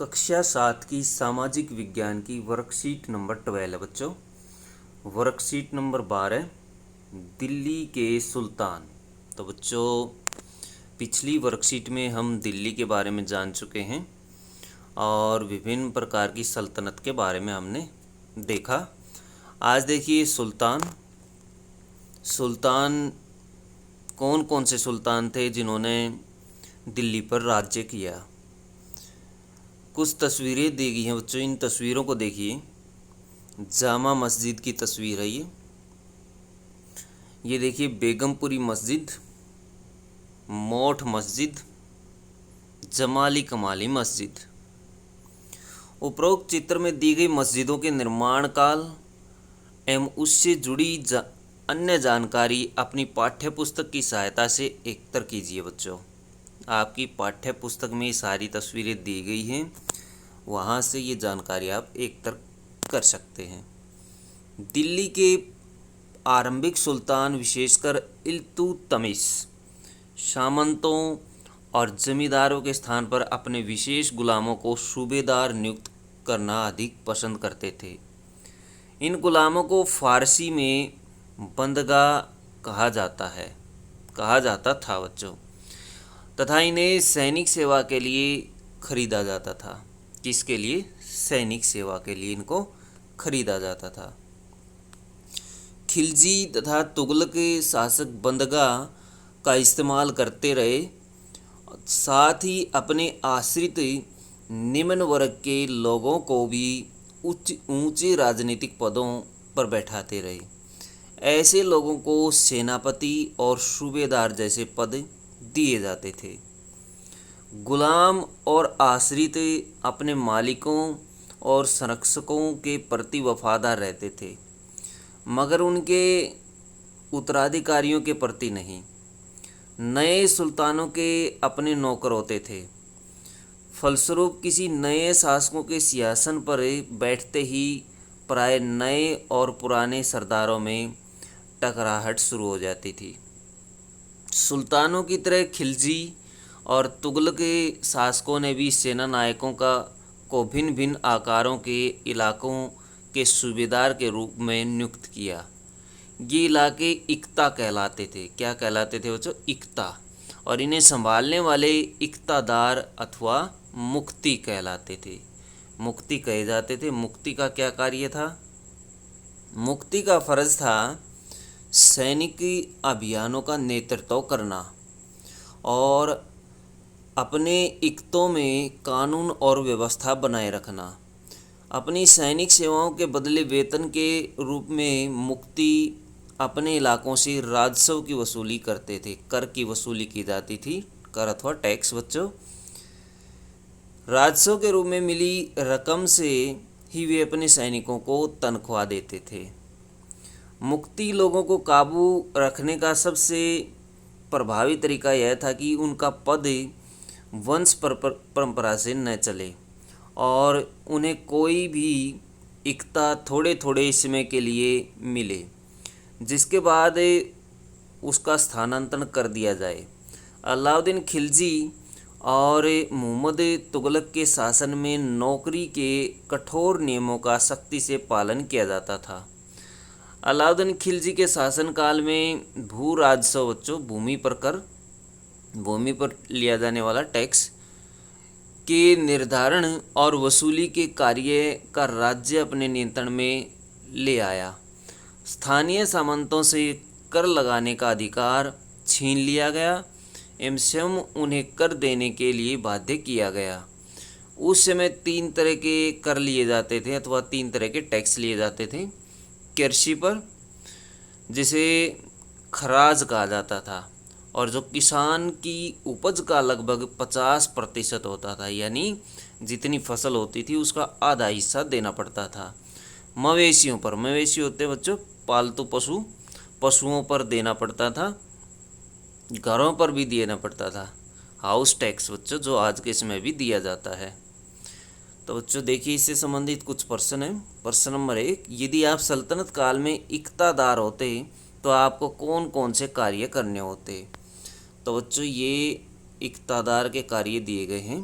कक्षा 7 की सामाजिक विज्ञान की वर्कशीट नंबर 12 है बच्चों। वर्कशीट नंबर 12 दिल्ली के सुल्तान। तो बच्चों, पिछली वर्कशीट में हम दिल्ली के बारे में जान चुके हैं और विभिन्न प्रकार की सल्तनत के बारे में हमने देखा। आज देखिए सुल्तान कौन कौन से सुल्तान थे जिन्होंने दिल्ली पर राज्य किया। कुछ तस्वीरें दी गई हैं बच्चों, इन तस्वीरों को देखिए। जामा मस्जिद की तस्वीर है ये देखिए बेगमपुरी मस्जिद, मोठ मस्जिद, जमाली कमाली मस्जिद। उपरोक्त चित्र में दी गई मस्जिदों के निर्माण काल एवं उससे जुड़ी अन्य जानकारी अपनी पाठ्य पुस्तक की सहायता से एकत्र कीजिए बच्चों। आपकी पाठ्य पुस्तक में सारी तस्वीरें दी गई हैं, वहाँ से ये जानकारी आप एकत्र कर सकते हैं। दिल्ली के आरंभिक सुल्तान विशेषकर इल्तुतमिश सामंतों और जमींदारों के स्थान पर अपने विशेष गुलामों को सूबेदार नियुक्त करना अधिक पसंद करते थे। इन गुलामों को फारसी में बंदगाह कहा जाता था बच्चों, तथा इन्हें सैनिक सेवा के लिए खरीदा जाता था। किसके लिए? सैनिक सेवा के लिए इनको खरीदा जाता था। खिलजी तथा तुगलक के शासक बंदगाह का इस्तेमाल करते रहे, साथ ही अपने आश्रित निम्न वर्ग के लोगों को भी ऊंचे राजनीतिक पदों पर बैठाते रहे। ऐसे लोगों को सेनापति और सूबेदार जैसे पद दिए जाते थे। गुलाम और आश्रित अपने मालिकों और संरक्षकों के प्रति वफादार रहते थे, मगर उनके उत्तराधिकारियों के प्रति नहीं। नए सुल्तानों के अपने नौकर होते थे। फलस्वरूप किसी नए शासकों के सिंहासन पर बैठते ही प्राय नए और पुराने सरदारों में टकराहट शुरू हो जाती थी। सुल्तानों की तरह खिलजी और तुगलक के शासकों ने भी सेना नायकों को भिन्न भिन्न आकारों के इलाकों के सूबेदार के रूप में नियुक्त किया। ये इलाके इक्ता कहलाते थे। क्या कहलाते थे बच्चों? इक्ता। और इन्हें संभालने वाले इक्तादार अथवा मुख्ती कहलाते थे। मुख्ती कहे जाते थे। मुख्ती का क्या कार्य था? मुख्ती का फर्ज था सैनिक अभियानों का नेतृत्व करना और अपने इक्तों में कानून और व्यवस्था बनाए रखना। अपनी सैनिक सेवाओं के बदले वेतन के रूप में मुख्ती अपने इलाकों से राजस्व की वसूली करते थे। कर की वसूली की जाती थी। कर अथवा टैक्स बच्चों। राजस्व के रूप में मिली रकम से ही वे अपने सैनिकों को तनख्वाह देते थे। मुख्ती लोगों को काबू रखने का सबसे प्रभावी तरीका यह था कि उनका पद वंश परंपरा से न चले और उन्हें कोई भी इक्ता थोड़े थोड़े समय के लिए मिले, जिसके बाद उसका स्थानांतरण कर दिया जाए। अलाउद्दीन खिलजी और मुहम्मद तुगलक के शासन में नौकरी के कठोर नियमों का सख्ती से पालन किया जाता था। अलाउद्दीन खिलजी के शासनकाल में भू राजस्व बच्चों, भूमि पर लिया जाने वाला टैक्स के निर्धारण और वसूली के कार्य का राज्य अपने नियंत्रण में ले आया। स्थानीय सामंतों से कर लगाने का अधिकार छीन लिया गया एवं स्वयं उन्हें कर देने के लिए बाध्य किया गया। उस समय 3 तरह के कर लिए जाते थे अथवा 3 तरह के टैक्स लिए जाते थे। कृषि पर, जिसे खराज कहा जाता था, और जो किसान की उपज का लगभग 50% होता था, यानी जितनी फसल होती थी उसका आधा हिस्सा देना पड़ता था। मवेशियों पर, मवेशी होते बच्चों पालतू पशुओं पर देना पड़ता था। घरों पर भी देना पड़ता था। हाउस टैक्स बच्चों, जो आज के समय भी दिया जाता है। तो बच्चों देखिए, इससे संबंधित कुछ प्रश्न हैं। प्रश्न नंबर 1, यदि आप सल्तनत काल में इक्तादार होते तो आपको कौन कौन से कार्य करने होते? तो बच्चों ये इक्तादार के कार्य दिए गए हैं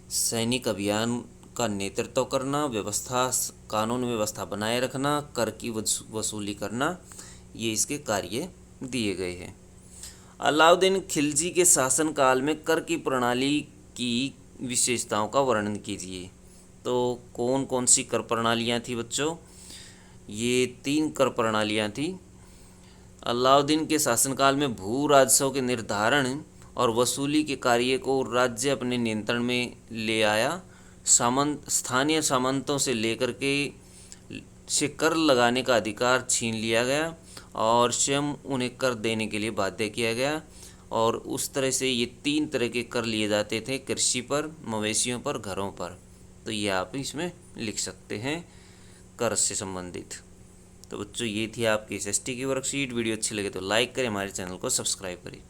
सैनिक अभियान का नेतृत्व करना, व्यवस्था कानून व्यवस्था बनाए रखना, कर की वसूली करना, ये इसके कार्य दिए गए हैं। अलाउद्दीन खिलजी के शासनकाल में कर की प्रणाली की विशेषताओं का वर्णन कीजिए। तो कौन कौन सी कर प्रणालियाँ थी बच्चों? ये 3 कर प्रणालियाँ थी। अलाउद्दीन के शासनकाल में भू राजस्व के निर्धारण और वसूली के कार्य को राज्य अपने नियंत्रण में ले आया। स्थानीय सामंतों से लेकर के कर लगाने का अधिकार छीन लिया गया और स्वयं उन्हें कर देने के लिए बाध्य किया गया। और उस तरह से ये 3 तरह के कर लिए जाते थे, कृषि पर, मवेशियों पर, घरों पर। तो ये आप इसमें लिख सकते हैं कर से संबंधित। तो बच्चों ये थी आपकी SST की वर्कशीट। वीडियो अच्छी लगे तो लाइक करें, हमारे चैनल को सब्सक्राइब करें।